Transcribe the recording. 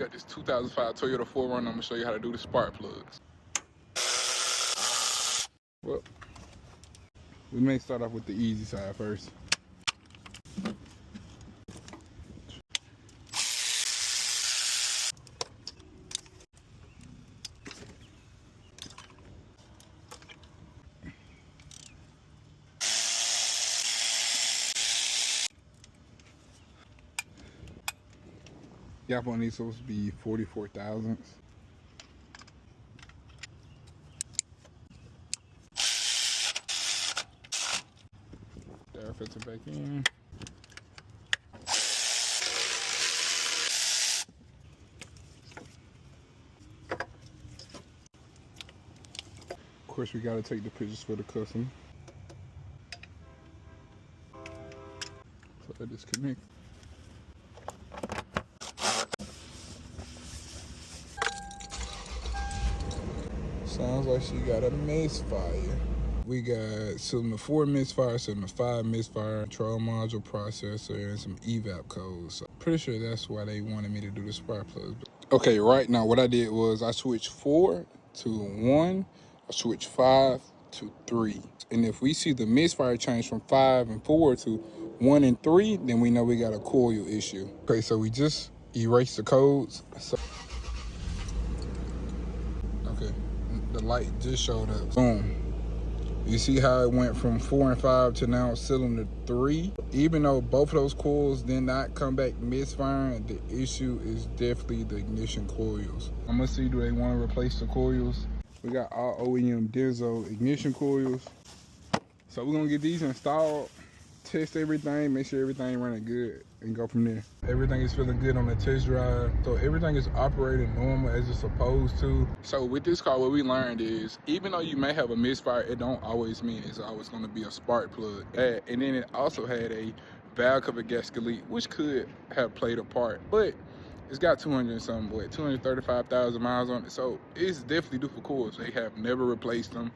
got this 2005 Toyota 4Runner. I'm gonna show you how to do the spark plugs. Well, we may start off with the easy side first. Gap on these supposed to be 44 thousandths. There, fits it back in. Of course, we gotta take the pictures for the customer. So I disconnect. Sounds like she got a misfire. We got some 4 misfires, some 5 misfire, control module processor, and some evap codes. So pretty sure that's why they wanted me to do the spark plugs. Okay, right now what I did was I switched 4 to 1, I switched 5 to 3. And if we see the misfire change from 5 and 4 to 1 and 3, then we know we got a coil issue. Okay, so we just erased the codes. So okay, the light just showed up. Boom. You see how it went from 4 and 5 to now cylinder 3? Even though both of those coils did not come back misfiring, the issue is definitely the ignition coils. I'm gonna see, do they want to replace the coils? We got all OEM Denso ignition coils. So we're gonna get these installed, test everything, make sure everything running good, and go from there. Everything is feeling good on the test drive, so everything is operating normal as it's supposed to. So with this car, what we learned is, even though you may have a misfire, it don't always mean it's always gonna be a spark plug. And then it also had a valve cover gasket leak, which could have played a part, but it's got 235,000 miles on it, so it's definitely due for coils. They have never replaced them.